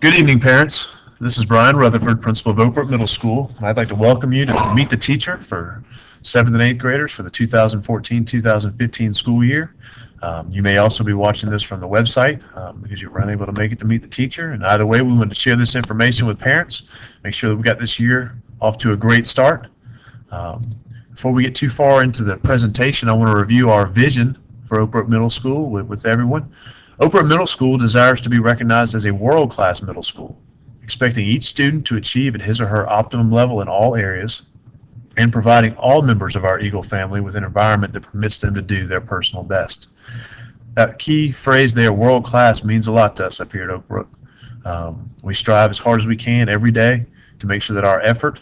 Good evening, parents. This is Brian Rutherford, principal of Oak Brook Middle School. I'd like to welcome you to Meet the Teacher for 7th and 8th graders for the 2014-2015 school year. You may also be watching this from the website because you were unable to make it to Meet the Teacher. And either way, we want to share this information with parents, make sure that we got this year off to a great start. Before we get too far into the presentation, I want to review our vision for Oak Brook Middle School with everyone. Oak Brook Middle School desires to be recognized as a world-class middle school, expecting each student to achieve at his or her optimum level in all areas, and providing all members of our Eagle family with an environment that permits them to do their personal best. That key phrase there, world-class, means a lot to us up here at Oak Brook. We strive as hard as we can every day to make sure that our effort,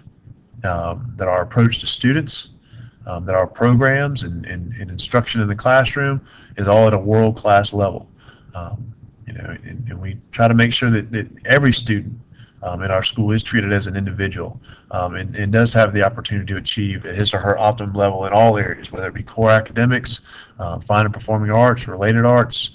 that our approach to students, that our programs and instruction in the classroom is all at a world-class level. And we try to make sure that every student in our school is treated as an individual and does have the opportunity to achieve at his or her optimum level in all areas, whether it be core academics, fine and performing arts, related arts,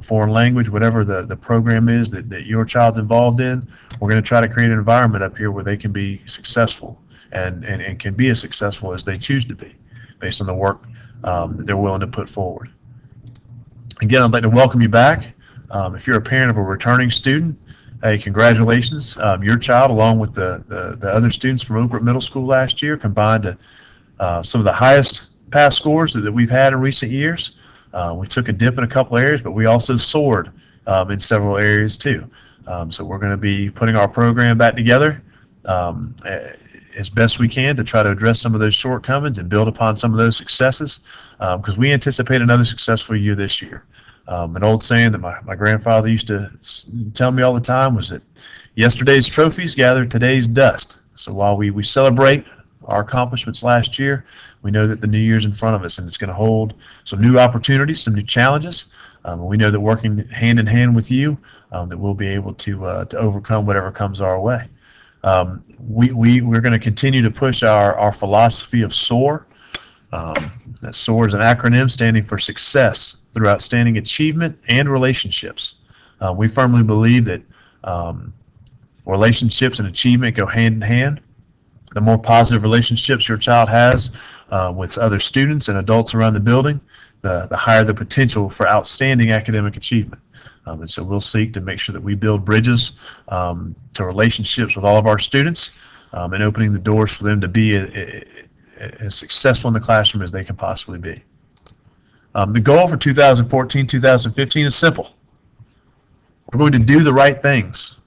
foreign language, whatever the program is that your child's involved in. We're going to try to create an environment up here where they can be successful and can be as successful as they choose to be based on the work that they're willing to put forward. Again, I'd like to welcome you back. If you're a parent of a returning student, hey, congratulations. Your child, along with the other students from Oak Brook Middle School last year, combined to some of the highest pass scores that we've had in recent years. We took a dip in a couple areas, but we also soared in several areas too. So we're going to be putting our program back together as best we can to try to address some of those shortcomings and build upon some of those successes because we anticipate another successful year this year. An old saying that my grandfather used to tell me all the time was that yesterday's trophies gather today's dust. So while we celebrate our accomplishments last year, we know that the new year's in front of us and it's going to hold some new opportunities, some new challenges. We know that working hand in hand with you, that we'll be able to overcome whatever comes our way. We're going to continue to push our philosophy of SOAR. That SOAR is an acronym standing for success through outstanding achievement and relationships. We firmly believe that relationships and achievement go hand in hand. The more positive relationships your child has with other students and adults around the building, the higher the potential for outstanding academic achievement. And so we'll seek to make sure that we build bridges to relationships with all of our students and opening the doors for them to be as successful in the classroom as they can possibly be. The goal for 2014-2015 is simple. We're going to do the right things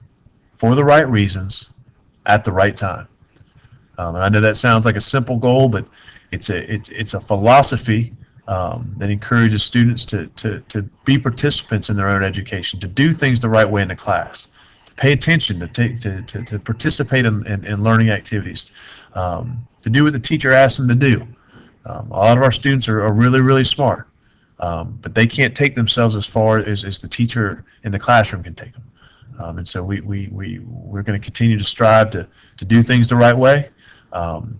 for the right reasons at the right time. And I know that sounds like a simple goal, but it's a philosophy that encourages students to be participants in their own education, to do things the right way in the class, to pay attention, to participate in learning activities, to do what the teacher asks them to do. A lot of our students are really, really smart, but they can't take themselves as far as the teacher in the classroom can take them. And so we're going to continue to strive to do things the right way.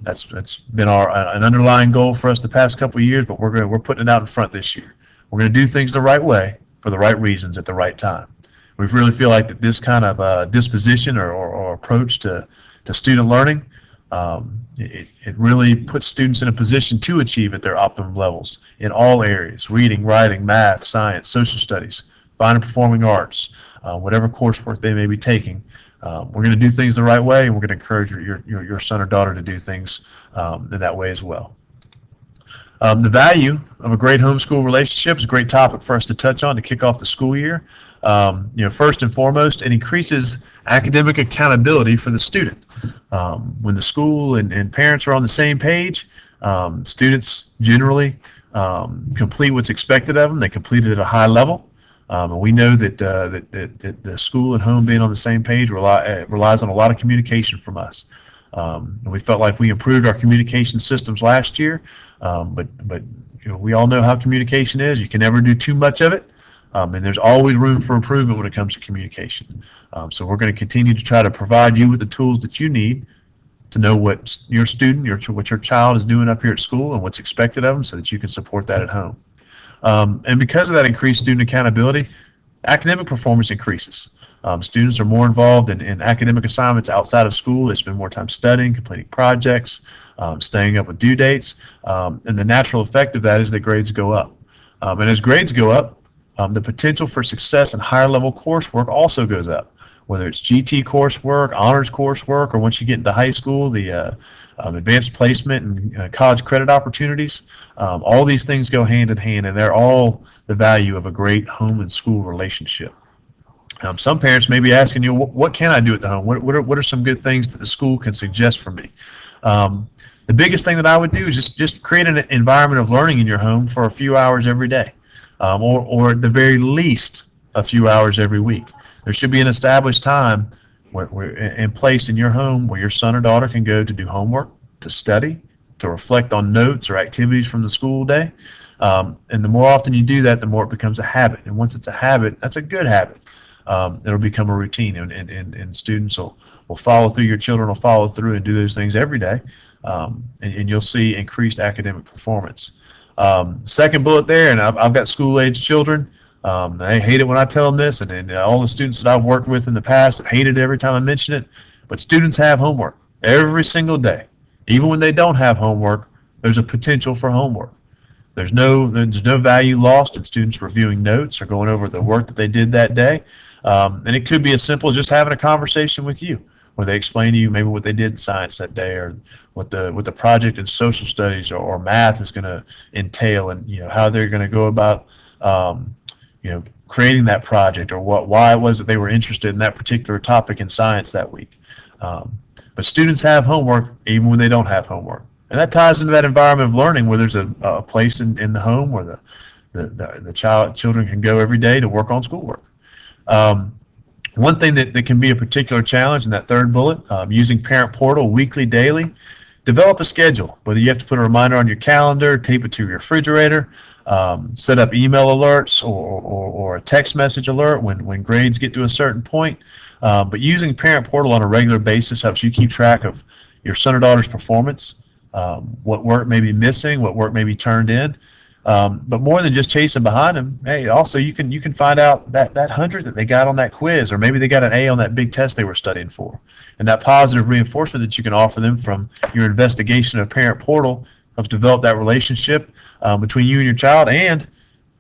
That's been an underlying goal for us the past couple of years, but we're putting it out in front this year. We're going to do things the right way for the right reasons at the right time. We really feel like that this kind of disposition or approach to student learning, it really puts students in a position to achieve at their optimum levels in all areas: reading, writing, math, science, social studies, fine and performing arts, whatever coursework they may be taking. We're going to do things the right way, and we're going to encourage your son or daughter to do things in that way as well. The value of a great homeschool relationship is a great topic for us to touch on to kick off the school year. First and foremost, it increases academic accountability for the student. When the school and parents are on the same page, students generally complete what's expected of them. They complete it at a high level. And we know that the school and home being on the same page relies on a lot of communication from us. And we felt like we improved our communication systems last year, but we all know how communication is. You can never do too much of it, and there's always room for improvement when it comes to communication. So we're going to continue to try to provide you with the tools that you need to know what your student, what your child is doing up here at school and what's expected of them so that you can support that at home. And because of that increased student accountability, academic performance increases. Students are more involved in academic assignments outside of school. They spend more time studying, completing projects, staying up with due dates, and the natural effect of that is that grades go up. And as grades go up, the potential for success in higher level coursework also goes up, whether it's GT coursework, honors coursework, or once you get into high school, the advanced placement and college credit opportunities. All these things go hand in hand, and they're all the value of a great home and school relationship. Some parents may be asking you, what can I do at the home? What are some good things that the school can suggest for me? The biggest thing that I would do is just create an environment of learning in your home for a few hours every day. Or at the very least a few hours every week. There should be an established time in place in your home where your son or daughter can go to do homework, to study, to reflect on notes or activities from the school day. And the more often you do that, the more it becomes a habit. And once it's a habit, that's a good habit. It'll become a routine, and students will follow through. Your children will follow through and do those things every day, and you'll see increased academic performance. Second bullet there, and I've got school-age children. They hate it when I tell them this, and all the students that I've worked with in the past have hated it every time I mention it. But students have homework every single day. Even when they don't have homework, there's a potential for homework. There's no value lost in students reviewing notes or going over the work that they did that day. And it could be as simple as just having a conversation with you, where they explain to you maybe what they did in science that day, or what the project in social studies or math is going to entail, and how they're going to go about creating that project, or why it was that they were interested in that particular topic in science that week. But students have homework even when they don't have homework, and that ties into that environment of learning where there's a place in the home where the children can go every day to work on schoolwork. One thing that can be a particular challenge in that third bullet, using Parent Portal weekly, daily. Develop a schedule, whether you have to put a reminder on your calendar, tape it to your refrigerator, set up email alerts or a text message alert when grades get to a certain point. But using Parent Portal on a regular basis helps you keep track of your son or daughter's performance, what work may be missing, what work may be turned in. But more than just chasing behind them, hey, also you can find out that 100 that they got on that quiz, or maybe they got an A on that big test they were studying for. And that positive reinforcement that you can offer them from your investigation of Parent Portal helps develop that relationship between you and your child, and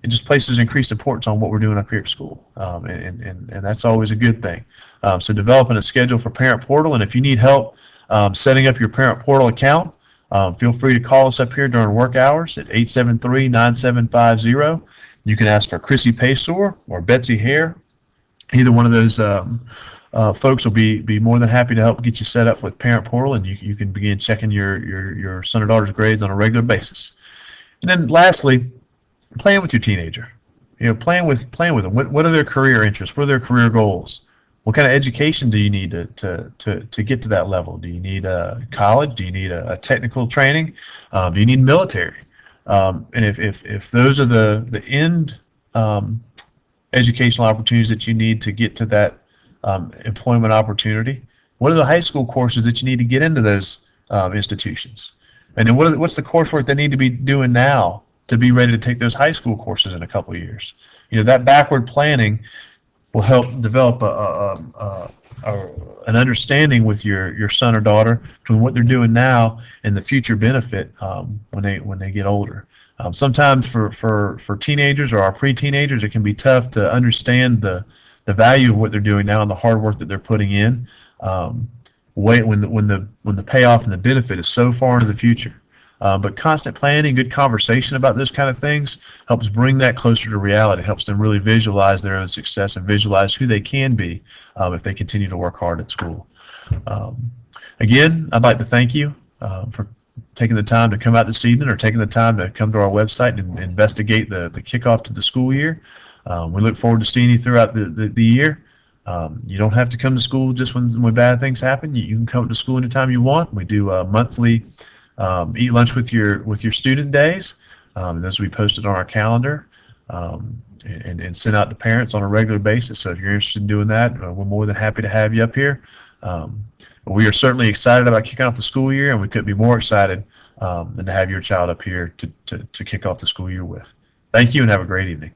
it just places increased importance on what we're doing up here at school. And that's always a good thing. So developing a schedule for Parent Portal, and if you need help setting up your Parent Portal account, feel free to call us up here during work hours at 873-9750. You can ask for Chrissy Paysor or Betsy Hare. Either one of those folks will be more than happy to help get you set up with Parent Portal, and you can begin checking your son or daughter's grades on a regular basis. And then lastly, playing with your teenager. Playing with them. What are their career interests? What are their career goals? What kind of education do you need to get to that level? Do you need college? Do you need a technical training? Do you need military? And if those are the end educational opportunities that you need to get to that employment opportunity, what are the high school courses that you need to get into those institutions? And then what's the coursework they need to be doing now to be ready to take those high school courses in a couple of years? That backward planning will help develop an understanding with your son or daughter between what they're doing now and the future benefit when they get older. Sometimes for teenagers or our pre-teenagers, it can be tough to understand the value of what they're doing now and the hard work that they're putting in. When the payoff and the benefit is so far into the future. But constant planning, good conversation about those kind of things helps bring that closer to reality, helps them really visualize their own success and visualize who they can be if they continue to work hard at school. Again, I'd like to thank you for taking the time to come out this evening, or taking the time to come to our website and investigate the kickoff to the school year. We look forward to seeing you throughout the year. You don't have to come to school just when bad things happen. You can come to school anytime you want. We do monthly eat lunch with your student days. Those will be posted on our calendar and sent out to parents on a regular basis. So if you're interested in doing that, we're more than happy to have you up here. We are certainly excited about kicking off the school year, and we couldn't be more excited than to have your child up here to kick off the school year with. Thank you, and have a great evening.